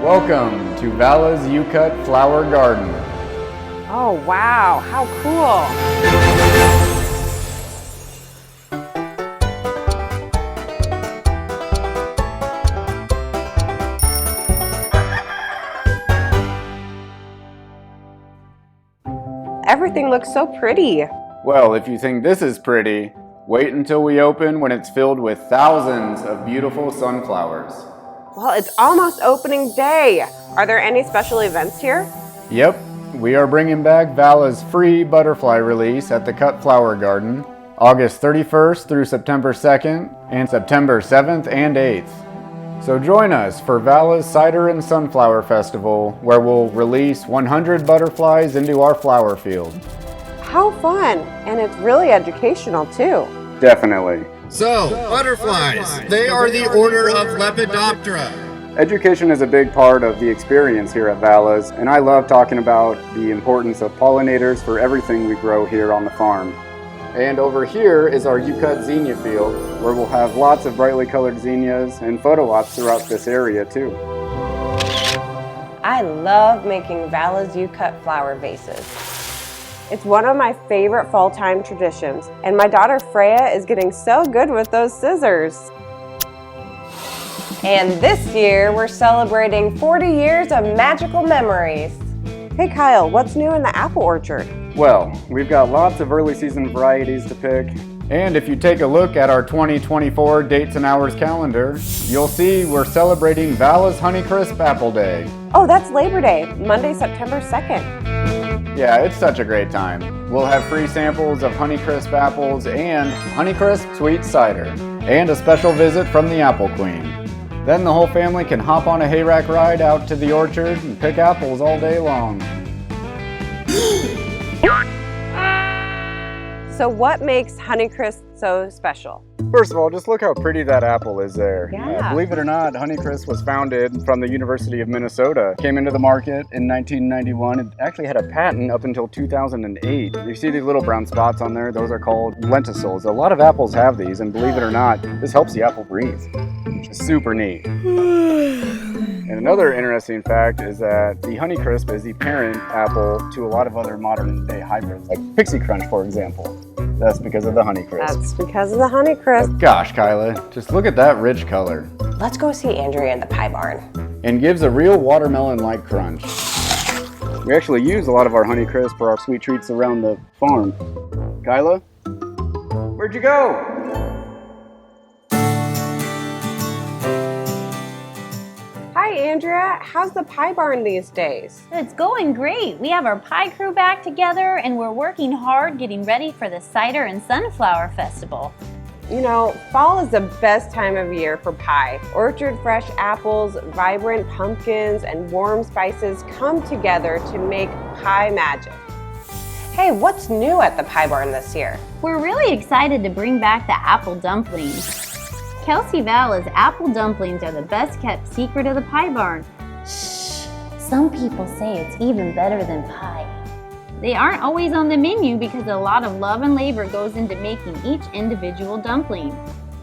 Welcome to Vala's U-Cut Flower Garden. Oh wow, how cool! Everything looks so pretty. Well, if you think this is pretty, wait until we open when it's filled with thousands of beautiful sunflowers. Well, it's almost opening day. Are there any special events here? Yep, we are bringing back Vala's free butterfly release at the Cut Flower Garden, August 31st through September 2nd, and September 7th and 8th. So join us for Vala's Cider and Sunflower Festival, where we'll release 100 butterflies into our flower field. How fun! And it's really educational too. Definitely. So, butterflies, they are the order of Lepidoptera. Education is a big part of the experience here at Vala's, and I love talking about the importance of pollinators for everything we grow here on the farm. And over here is our U-Cut zinnia field, where we'll have lots of brightly colored zinnias and photo ops throughout this area too. I love making Vala's U-Cut flower vases. It's one of my favorite fall-time traditions, and my daughter Freya is getting so good with those scissors. And this year, we're celebrating 40 years of magical memories. Hey Kyle, what's new in the apple orchard? Well, we've got lots of early season varieties to pick. And if you take a look at our 2024 Dates and Hours calendar, you'll see we're celebrating Vala's Honeycrisp Apple Day. Oh, that's Labor Day, Monday, September 2nd. Yeah, it's such a great time. We'll have free samples of Honeycrisp apples and Honeycrisp sweet cider, and a special visit from the Apple Queen. Then the whole family can hop on a hayrack ride out to the orchard and pick apples all day long. So what makes Honeycrisp so special? First of all, just look how pretty that apple is there. Yeah. Believe it or not, Honeycrisp was founded from the University of Minnesota. Came into the market in 1991. It actually had a patent up until 2008. You see these little brown spots on there? Those are called lenticels. A lot of apples have these, and believe it or not, this helps the apple breathe, which is super neat. And another interesting fact is that the Honeycrisp is the parent apple to a lot of other modern day hybrids, like Pixie Crunch, for example. That's because of the Honeycrisp. That's because of the Honeycrisp. Gosh, Kyla, just look at that rich color. Let's go see Andrea in the pie barn. And gives a real watermelon-like crunch. We actually use a lot of our Honeycrisp for our sweet treats around the farm. Kyla? Where'd you go? Hi Andrea, how's the pie barn these days? It's going great. We have our pie crew back together and we're working hard getting ready for the Cider and Sunflower Festival. You know, fall is the best time of year for pie. Orchard fresh apples, vibrant pumpkins, and warm spices come together to make pie magic. Hey, what's new at the pie barn this year? We're really excited to bring back the apple dumplings. Kelsey Vala's apple dumplings are the best kept secret of the pie barn. Shh, some people say it's even better than pie. They aren't always on the menu because a lot of love and labor goes into making each individual dumpling.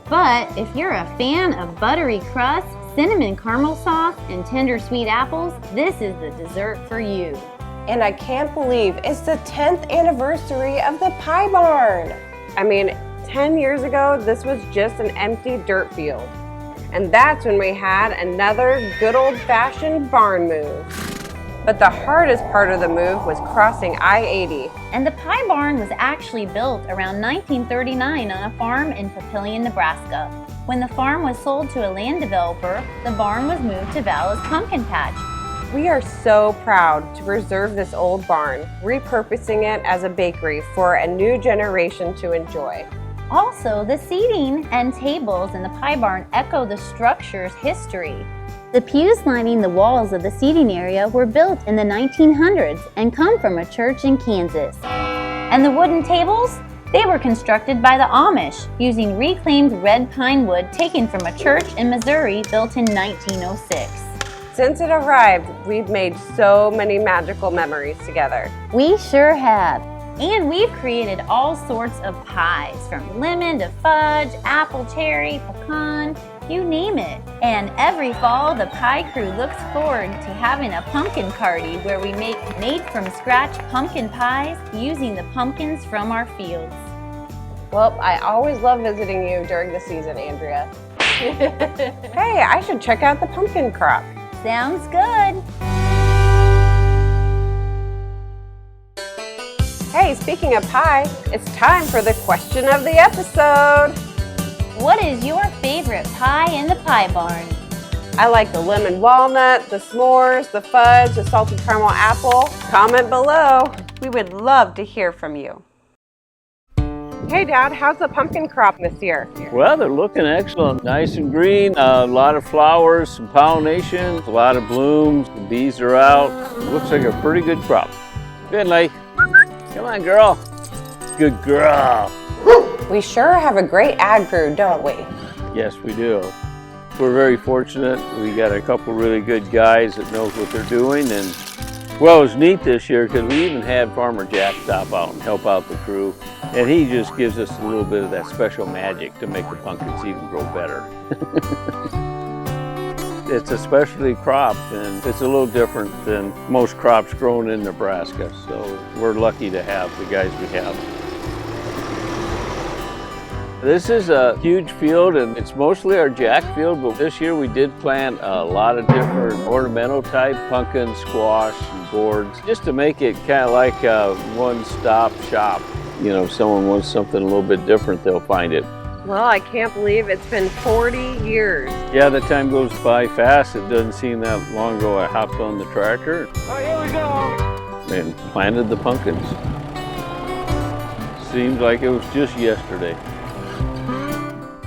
But if you're a fan of buttery crust, cinnamon caramel sauce, and tender sweet apples, this is the dessert for you. And I can't believe it's the 10th anniversary of the pie barn. I mean, 10 years ago, this was just an empty dirt field. And that's when we had another good old-fashioned barn move. But the hardest part of the move was crossing I-80. And the pie barn was actually built around 1939 on a farm in Papillion, Nebraska. When the farm was sold to a land developer, the barn was moved to Vala's pumpkin patch. We are so proud to preserve this old barn, repurposing it as a bakery for a new generation to enjoy. Also, the seating and tables in the pie barn echo the structure's history. The pews lining the walls of the seating area were built in the 1900s and come from a church in Kansas. And the wooden tables? They were constructed by the Amish using reclaimed red pine wood taken from a church in Missouri built in 1906. Since it arrived, we've made so many magical memories together. We sure have. And we've created all sorts of pies, from lemon to fudge, apple, cherry, pecan, you name it. And every fall, the Pie Crew looks forward to having a pumpkin party where we make made-from-scratch pumpkin pies using the pumpkins from our fields. Well, I always love visiting you during the season, Andrea. Hey, I should check out the pumpkin crop. Sounds good. Hey, speaking of pie, it's time for the question of the episode. What is your favorite pie in the pie barn? I like the lemon walnut, the s'mores, the fudge, the salted caramel apple. Comment below. We would love to hear from you. Hey Dad, how's the pumpkin crop this year? Well, they're looking excellent. Nice and green, a lot of flowers, some pollination, a lot of blooms. The bees are out. Looks like a pretty good crop. Finley, come on, girl. Good girl. We sure have a great ag crew, don't we? Yes, we do. We're very fortunate. We got a couple really good guys that knows what they're doing. And well, it was neat this year because we even had Farmer Jack stop out and help out the crew. And he just gives us a little bit of that special magic to make the pumpkins even grow better. It's a specialty crop and it's a little different than most crops grown in Nebraska. So we're lucky to have the guys we have. This is a huge field and it's mostly our jack field, but this year we did plant a lot of different ornamental type pumpkins, squash, and gourds, just to make it kind of like a one-stop shop. You know, if someone wants something a little bit different, they'll find it. Well, I can't believe it's been 40 years. Yeah, the time goes by fast. It doesn't seem that long ago I hopped on the tractor. Oh, here we go! And planted the pumpkins. Seems like it was just yesterday.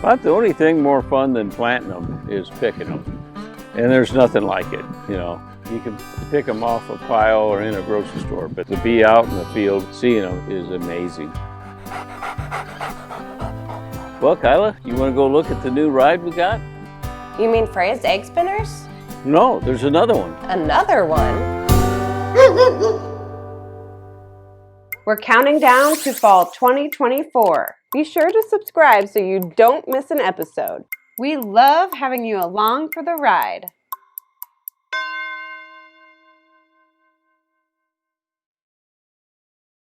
But the only thing more fun than planting them is picking them. And there's nothing like it, you know. You can pick them off a pile or in a grocery store, but to be out in the field seeing them is amazing. Well, Kyla, you want to go look at the new ride we got? You mean Freya's egg spinners? No, there's another one. Another one? We're counting down to fall 2024. Be sure to subscribe so you don't miss an episode. We love having you along for the ride.